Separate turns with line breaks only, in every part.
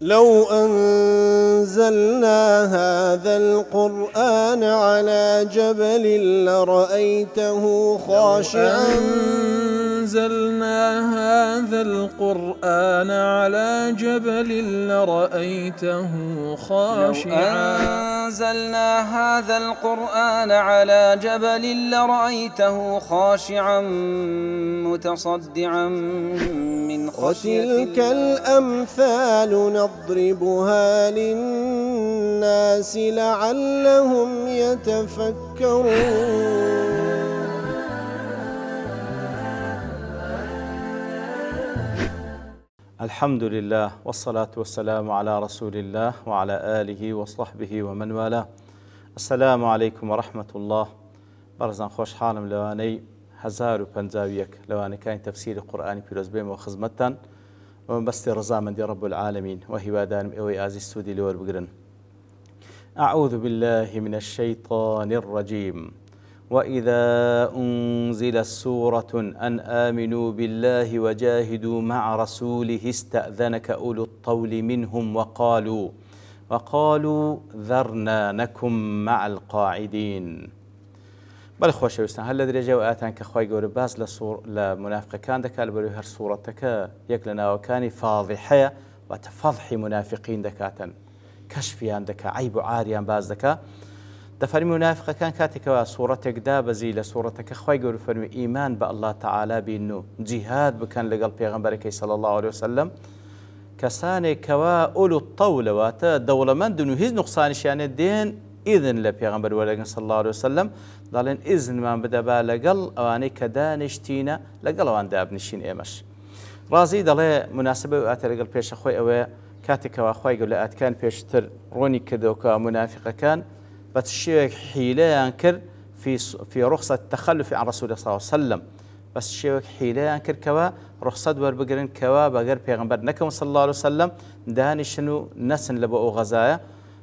لو أنزلنا هذا القرآن على جبل لرأيته خاشعا
أنزلنا هذا القرآن على جبل لرأيته خاشعا
أنزلنا هذا القرآن على جبل لرأيته خاشعا متصدعا من خشية
وتلك الأمثال نضربها للناس لعلهم يتفكرون.
الحمد لله والصلاة والسلام على رسول الله وعلى آله وصحبه ومن والاه. السلام عليكم ورحمة الله. برزان خوش حالم لواني 1051 لواني كاين تفسير قرآني بيروز بيم وخزمتان ومن بس رضا من دي رب العالمين وهي دانم اوي ازي السودي لور بقرن. أعوذ بالله من الشيطان الرجيم. وإذا أنزلت سورة أن آمنوا بالله وجاهدوا مع رسوله استأذنك أولو الطول منهم وقالوا ذرنا نكن مع القاعدين. بل خوش ويستان هل درجة وآتان كخواي قول باز لمنافق كان دكا البلو هر صورتك يكلنا وكان فاضحية وتفضح منافقين دكاتا كشفيان دكا عيب عاريان باز دكا دفر منافق كان كاتك صورتك دابزي لصورتك خواي قول فرمي إيمان بالله تعالى بأنه جهاد بكان لقل بيغمبرك صلى الله عليه وسلم كساني كوا أولو الطول واتا دولة من دنو هز نقصان شان الدين إذن لبيغمبر ولكن صلى الله عليه وسلم ضالين إذن ما بدأ لقل أواني كدانشتينا لقل أوان دابنشين إيمش رازي دالي مناسبة وآتا لقل بيش أخوي أوي كاتك وأخوي قول لأت كان بيشتر روني كدوكا منافق كان بس حيلة ينكر في رخصة التخلف عن رسول الله صلى الله عليه وسلم بس شيء حيلة ينكر كوا رخصة وربقرن كوا بقر بيغمبر نكم صلى الله عليه وسلم داني شنو نسن لبؤو غزايا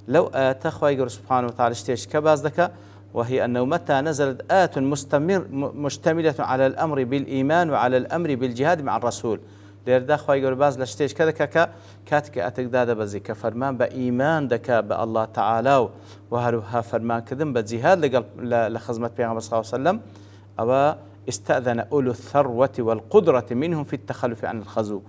لو آت خواي سبحانه وتعالى اشتيش كباز ذكا وهي أنه متى نزلت آت مشتملة على الأمر بالإيمان وعلى الأمر بالجهاد مع الرسول ليردا خواي باز لشتيش كذا كاتك أتك دادا بزي كفرمان بإيمان دكا بالله تعالى وهروها فرمان كذن بجهاد لخزمة بيغمبر صلى الله عليه وسلم أو استأذن أولو الثروة والقدرة منهم في التخلف عن الخزو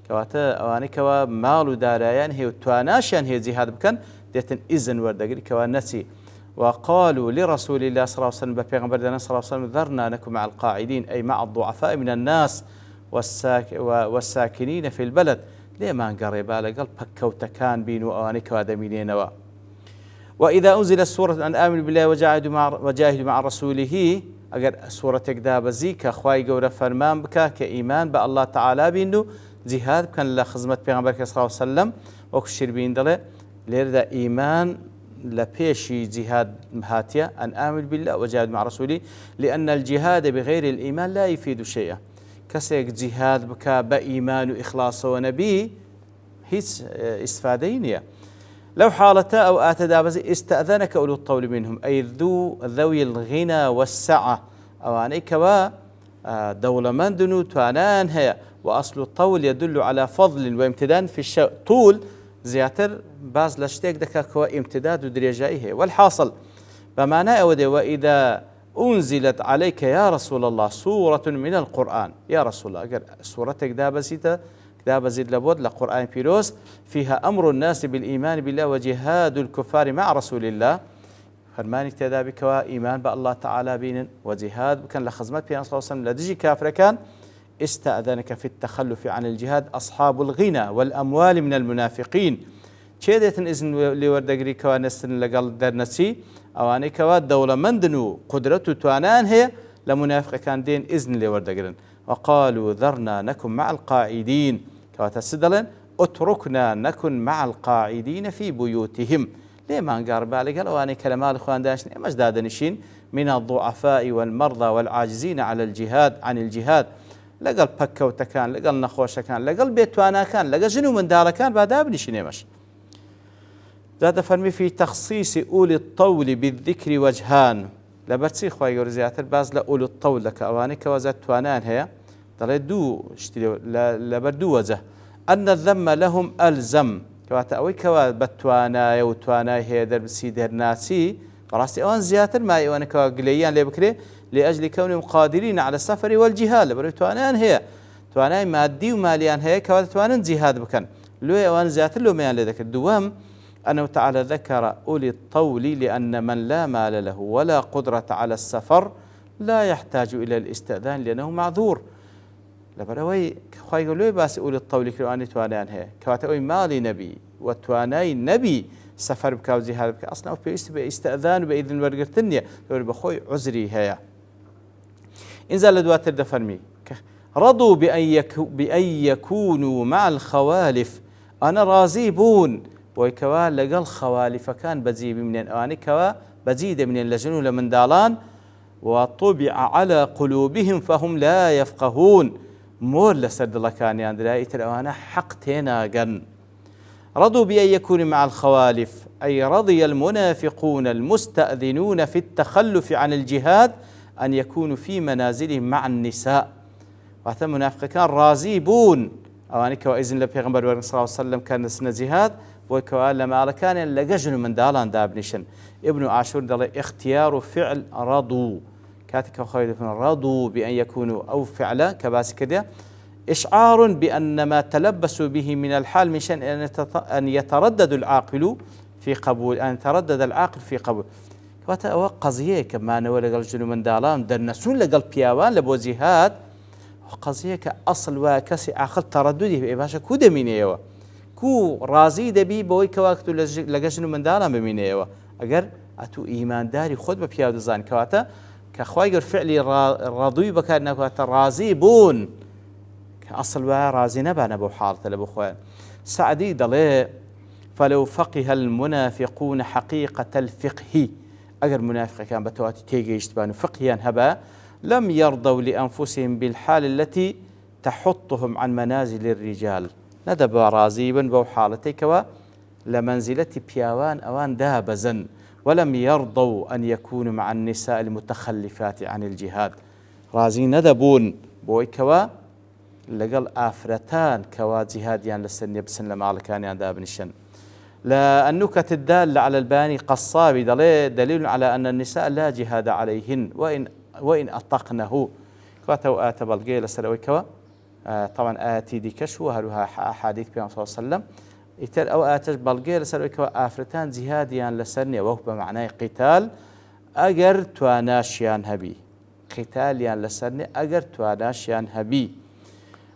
كواتا أواني كوا مالو دارايان هي تواناشيان هي جهاد بكن ديتن إذن وردقري كوا نسي وقالوا لرسول الله صلى الله عليه وسلم بيغمبر دانا صلى الله عليه وسلم ذرنا نكن مع القاعدين أي مع الضعفاء من الناس والساكنين في البلد ليه ما نقرب على قلب بكوتكان بين وأواني كوا دمينين وإذا أنزل السورة أن آمنوا بالله وجاهدوا مع رسوله أجر سورة كذاب زيك خواي جورا فرمان بك كإيمان بالله تعالى بينه جهاد كان لخدمة بيغمبر صلى الله عليه وسلم وكشير بين دله ليردا إيمان لبيشي جهاد مهاتيا أن آمن بالله وجاهد مع رسوله لأن الجهاد بغير الإيمان لا يفيد شيئا كسيك جهاد بك بإيمان وإخلاص ونبي هيك استفادينيا لو حالتا أو آتدابزي استأذنك أولو الطول منهم أي ذوي الغنى والسعة أو أنيك دولة من دنو توانان هي وأصل الطول يدل على فضل وامتداد في الشيء طول زياتر باز لشتيك دكا كوا امتداد ودرجائه والحاصل بمعنى أودي وإذا أنزلت عليك يا رسول الله سورة من القرآن يا رسول الله سورتك دابزيد لبود لقرآن بيروس فيها أمر الناس بالإيمان بالله وجهاد الكفار مع رسول الله فرماني تدابك وإيمان بالله تعالى بين وجهاد كان لخزمت بيان صلى الله عليه وسلم لدجي كافر كان استأذنك في التخلف عن الجهاد أصحاب الغنى والأموال من المنافقين شيدت إذن لوردقري كوا نسن لقل درنسي أواني كوا دولة مندنو قدرته توانان هي لمنافق كان دين إذن لوردقرن وقالوا ذرنا نكن مع القاعدين كوا تسدلن اتركنا نكن مع القاعدين في بيوتهم ليه ما نقارب عليك أواني كلمات إخوان داشني مجدادنشين من الضعفاء والمرضى والعاجزين على الجهاد عن الجهاد لقل بكوتا كان لقل نخوش كان لقل بيتوانا كان لقل جنو من دار كان بعد أبنشين يمش زاد فرمي في تخصيص أولي الطول بالذكر وجهان لبرتسي خواهي يورزيات الباز لأولي الطول لك أواني كوازات توانان هي دلي دو لبردو وجه أن الذم لهم ألزم کەواتە ئەوەی کەوا بەتوانایە و توانای هەیە دەربسی دەرناچی بەڕاستی ئەوان زیاتر مای ئەوانەکەوا گلەییان لێ بکرێ لأجل كونهم قادرين على السفر والجهاد لبرو توانان هي توانای مادی و مالیان هەیە کەواتە توانن جیهاد بکەن لۆی ئەوان زیاتر لۆمەیان لێ دەکرد. دووەم أنه تعالى ذكر أولي الطول لأن من لا مال له ولا قدرة على السفر لا يحتاج إلى الاستئذان لأنه معذور. لبروي خوي يقولوا بس أولي الطول كرواني توانان هي كواتوي مالي نبي وتواناي نبي سفر بكاو جهاد بك أصلا أو باستئذان بإذن ورقرتنيا لو بخوي عذري هيا إنزل لدوات الدفرمي رضوا بأن يكونوا مع الخوالف أنا راضيبون ويكوا لقى الخوالف كان بزيب من الأواني كوا بزيد من اللجنون لمن دالان وطبع على قلوبهم فهم لا يفقهون مور لسد الله كان ياندلاء الأوانا حق تيناغن. رضوا بأن يكونوا مع الخوالف أي رضي المنافقون المستأذنون في التخلف عن الجهاد أن يكونوا في منازلهم مع النساء. وحتى المنافق كان راضيبون أواني كوا إذن لبيغمبر صلى الله عليه وسلم كان سنة جهاد وكوا لما كان لجن من دالان دابنشن. ابن عاشور دل اختيار فعل رضوا كاتك خالد رضوا بأن يكونوا أو فعلا كباس كده إشعار بأن ما تلبسوا به من الحال من شأن أن يتردد العاقل في قبول أن يتردد العاقل في قبول. كواتا قضية كما نقول لقال جنو من دالان درنسون لقال بياوان لبو جهاد قضية كأصل وكسي عقل تردده بإباشا كو دمينيوا كو رازي دبي بوي كواكتو لقال جنو من دالان بمينيوا أقر أتو إيمان داري خود ببياو دزان كواتا كأخواي قر فعلي راضي بكارنا كواتا رازي بون كأصل ورازي نبانا بو حالة لبو خوان. سعدي دلي فلو فقه المنافقون حقيقة الفقه أجر منافق كان بتواتي تيجي يشتبان فقهيا هبا لم يرضوا لأنفسهم بالحال التي تحطهم عن منازل الرجال ندب رازيبا بو حالتي كوا لمنزلة بياوان أوان دابزا ولم يرضوا أن يكونوا مع النساء المتخلفات عن الجهاد رازي ندبون بوي كوا لقل آفرتان كوا جهاديان لسن يبسن لما على كان ينداب نشن. لا النكت الدالة على الباني قصابي دليل على أن النساء لا جهاد عليهن وإن أطقنه كواتو آت بلقي لسلوي كوا طبعا آتي دي كشو هلوها أحاديث بيان صلى الله عليه وسلم يتر أو آتش بلقي لسلوي كوا آفرتان جهاديان لسن وهو بمعنى قتال أجر تواناشيان هبي قتاليان لسن أجر تواناشيان هبي.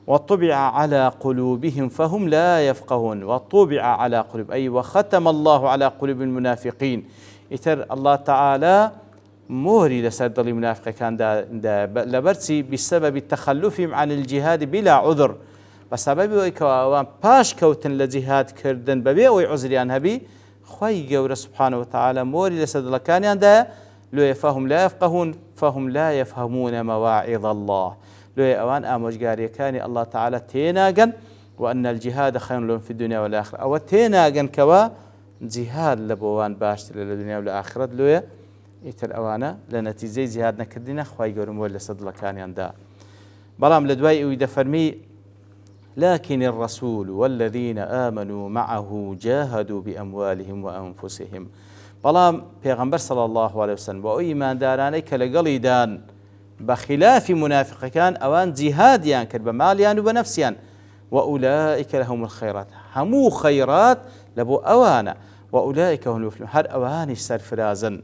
وطبع على قلوبهم فهم لا يفقهون وطبع على قلوب أي وختم الله على قلوب المنافقين إتر الله تعالى مهري لسد المنافق كان دا لبرسي بسبب تخلفهم عن الجهاد بلا عذر بسبب ويكوان باش كوتن لجهاد كردن ببي ويعذريان هبي خوي جور سبحانه وتعالى مهري لسد الله كان دا لو فهم لا يفقهون فهم لا يفهمون مواعظ الله لو أوان آموجاري كان الله تعالى تيناغن وأن الجهاد خير لهم في الدنيا والآخرة أو تيناغن كوا جهاد لبوان باشتر للدنيا والآخرة لو يتر أوانا لنتيجة جهادنا كردنا خواهي قولوا مولي صدلا كان يندا بلام لدواي ويدا فرمي لكن الرسول والذين آمنوا معه جاهدوا بأموالهم وأنفسهم بلام پیغمبر صلى الله عليه وسلم وإيمان داراني كالقلي دان بخلاف منافق كان أوان جهاديان كرب ماليان وبنفسيان وأولئك لهم الخيرات همو خيرات لبو أوانا وأولئك هم المفلحون هر أواني سرفرازا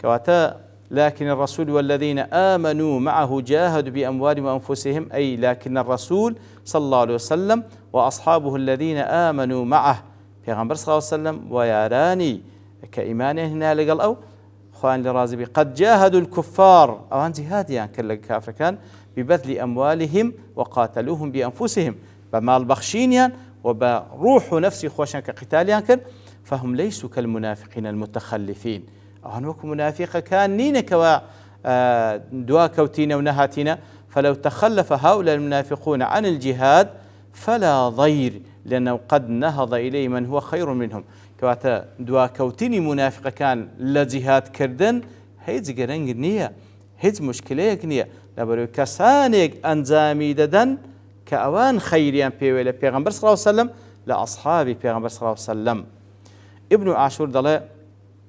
كواتا لكن الرسول والذين آمنوا معه جاهدوا بأموالهم وأنفسهم أي لكن الرسول صلى الله عليه وسلم وأصحابه الذين آمنوا معه پیغمبر صلى الله عليه وسلم وياراني كإيمانه هنا لقل أو خوان لرازبي قد جاهدوا الكفار أوان جهاديان كل كافر كان ببذل أموالهم وقاتلوهم بأنفسهم بمال بخشينيان وبروح نفسي خوشان كقتاليان كان فهم ليسوا كالمنافقين المتخلفين أهنوك منافق كان نين كوا دوا كوتين ونهاتنا فلو تخلف هؤلاء المنافقون عن الجهاد فلا ضير لأنه قد نهض إليه من هو خير منهم كواتا دوا كوتيني منافق كان لجهاد كردن هيج قرنج نية هيج مشكلة نية لبرو كسانك أنزامي ددن كأوان خيريان بيويل بيغمبر صلى الله عليه وسلم لأصحابي پیغمبر صلى الله عليه وسلم. ابن عاشور دڵێ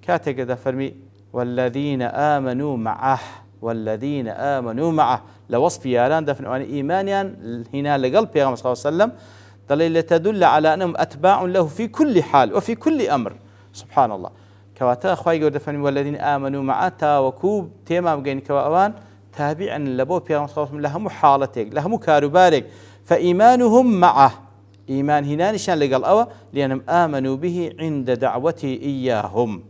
کاتێک دەفەرمی والذين آمنوا معه والذين آمنوا معه لوصف ياران دفن أن إيمانيان هنا لقلب پیغمبر صلى الله عليه وسلم دليل تدل على أنهم أتباع له في كل حال وفي كل أمر. سبحان الله كواتا أخوي قد دفن والذين آمنوا معه تاوكوب تيمام جين كوان تابعا لبو پیغمبر صلى الله عليه وسلم لهم حالتك لهم كاروبارك فإيمانهم معه إيمان هنا نشان لقل أوا لأنهم آمنوا به عند دعوته إياهم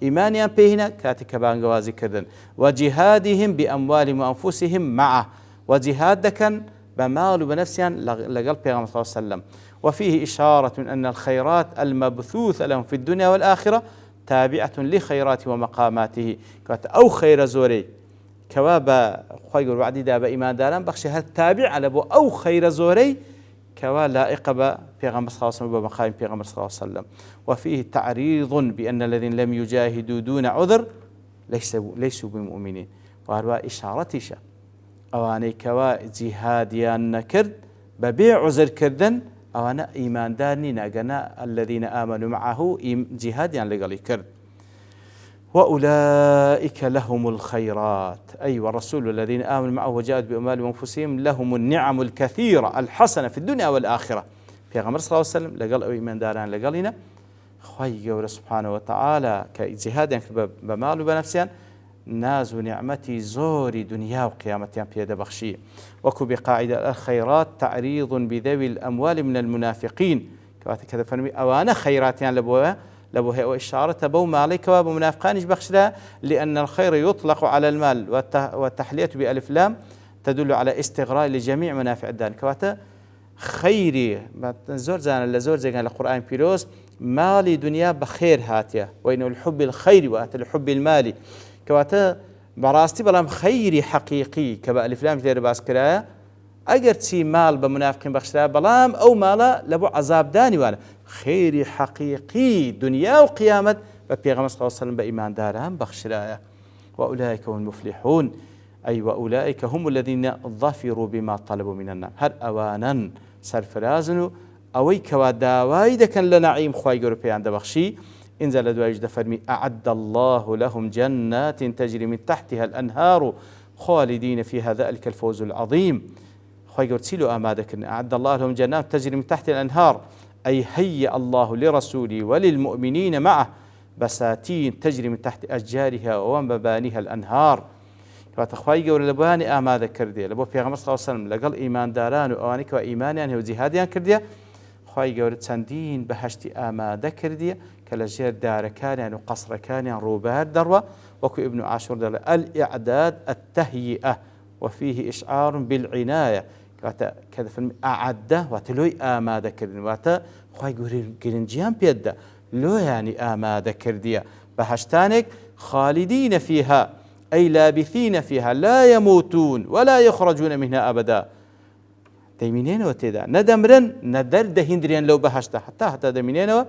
إيمانيان بهنا كاتك بانقوازي كردن وجهادهم بأموالهم وأنفسهم معه وجهاد كان بمال وبنفسهم لقلب پیغمبر صلى الله عليه وسلم. وفيه إشارة أن الخيرات المبثوثة لهم في الدنيا والآخرة تابعة لخيراته ومقاماته كات أو خير زوري كوابا خوي يقول وعدي دابا إيمان داران بخشي هل تابع على بو أو خير زوري كوا لائق بيغمبر صلى الله عليه وسلم ومقام بيغمبر صلى الله عليه وسلم. وفيه تعريض بأن الذين لم يجاهدوا دون عذر ليسوا بمؤمنين وهذا إشارتيشا أواني كوا جهاديان نكرد ببيع عذر كردن أوانا إيمان دارني ناقنا الذين آمنوا معه جهاديان لقالي كرد. وأولئك لهم الخيرات أي والرسول الذين آمنوا معه وجاهدوا بأموالهم وأنفسهم لهم النعم الكثيرة الحسنة في الدنيا والآخرة. پیغمبر صلى الله عليه وسلم لقال أو إيمان داران لقالنا خوي جور سبحانه وتعالى كجهاد بمال وبنفسيان ناز ونعمتي زوري دنيا وقيامتيان بيد بخشية. وكو بقاعدة الخيرات تعريض بذوي الأموال من المنافقين كذا فرمي أوانا خيراتيان لبوها وإشارة بو مالك وابو منافقان بخش لها لأن الخير يطلق على المال والتحلية بألف لام تدل على استغراء لجميع منافع الدان كواتا خيري زور زان لزور زي قال القرآن بيروس مالي دنيا بخير هاتيا وإنه الحب الخيري وآت الحب المالي كواتا براستي بلام خيري حقيقي كبا ألف لام تير باس كرايا أجر تسي مال بمنافقين بخشلا بلام أو مالا لبو عذاب داني وانا خيري حقيقي دنيا وقيامة ببيغمبر صلى الله عليه وسلم بإيمان دارهم بخشلا. وأولئك هم المفلحون أي وأولئك هم الذين ظفروا بما طلبوا من النار هر أوانا سرفرازنو أوي كوا داوايد كان لنعيم خواي قربيان دبخشي انزل دوايج دفرمي أعد الله لهم جنات تجري من تحتها الأنهار خالدين فيها ذلك الفوز العظيم. خواي قرسيلو آمادك أعد الله لهم جنات تجري من تحت الأنهار أي هيأ الله لرسوله وللمؤمنين معه بساتين تجري من تحت أشجارها ومبانيها الأنهار. فاتخواي قول لبواني آمادة كردية لبو پیغمبر صلى الله عليه وسلم لقل إيمان داران وآوانيك وإيمانيان وجهاديان كردية خواي قول تسندين بهشتي آمادة كردية كالجير داركانيان وقصركانيان روبار دروة. وكو ابن عاشور دل الإعداد التهيئة وفيه إشعار بالعناية كذا فيلم أعدة واتلوي آمادة كردين واتا خواي قول قرنجيان بيدا لو يعني آمادة كردية بهشتانك خالدين فيها أي لابثين فيها لا يموتون ولا يخرجون منها أبدا. ديمينين وتدا ندمرن ندر دهندرين لو بهشتا حتى ديمينين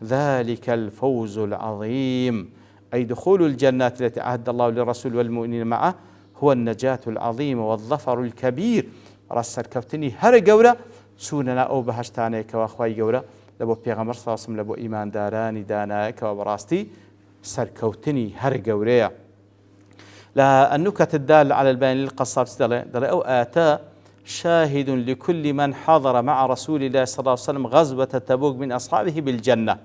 ذلك الفوز العظيم أي دخول الجنات التي عهد الله للرسول والمؤمنين معه هو النجاة العظيمة والظفر الكبير. رسل كفتني هر جورة سوننا أو بهشتانيك وأخوي جورة لبو پیغمبر صلى الله عليه وسلم لبو إيمان داراني دانايك وبراستي سركوتني هر جورة. لا النكت الدالة على البيان للقصاب دل أو آتا شاهد لكل من حضر مع رسول الله صلى الله عليه وسلم غزوة تبوك من أصحابه بالجنة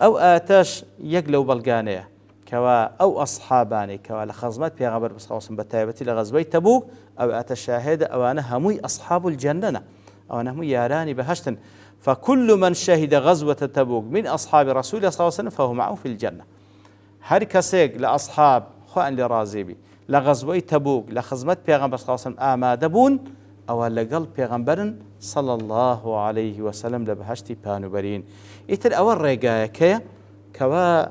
أو آتاش يقلو بلغانية كوا أو أصحاباني كوا لخزمات بيغمبر صلى الله عليه وسلم بتايبتي لغزوة تبوك أو آتا شاهد أو أنا همي أصحاب الجنة أو أنا همي ياراني بهشتن فكل من شهد غزوة تبوك من أصحاب رسول الله صلى الله عليه وسلم فهو معه في الجنة. هر كسيق لأصحاب خوان لرازيبي لغزوة تبوك لخزمت پیغمبر صلى الله عليه وسلم آماده بون أو لقل پیغمبر صلى الله عليه وسلم لبهشتي بانوبرين. إتر أول رقايا كيا كوا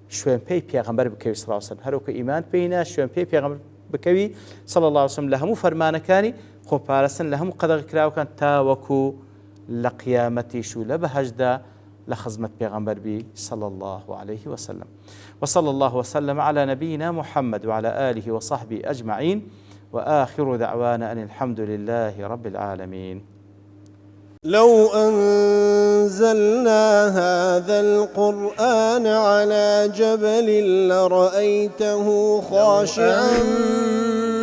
شوين بي پیغمبر بكوي صلى الله عليه وسلم هروك إيمان بينا شوين بي پیغمبر بكوي صلى الله عليه وسلم لهمو فرمانكاني خو بارسن لهمو قدغ كراو كان تاوكو لقيامتي شو لبهجدا لخزمة پیغمبر بي صلى الله عليه وسلم. وصلى الله وسلم على نبينا محمد وعلى آله وصحبه أجمعين وآخر دعوانا أن الحمد لله رب العالمين.
لو أنزلنا هذا القرآن على جبل لرأيته خاشعا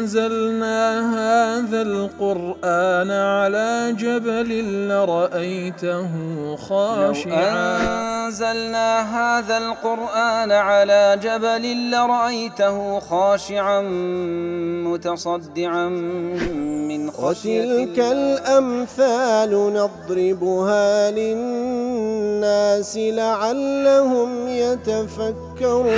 أنزلنا هذا القرآن على جبل لرأيته خاشعا
أنزلنا هذا القرآن على جبل لرأيته خاشعا متصدعا من خشية
وتلك
الله.
الأمثال نضربها للناس لعلهم يتفكرون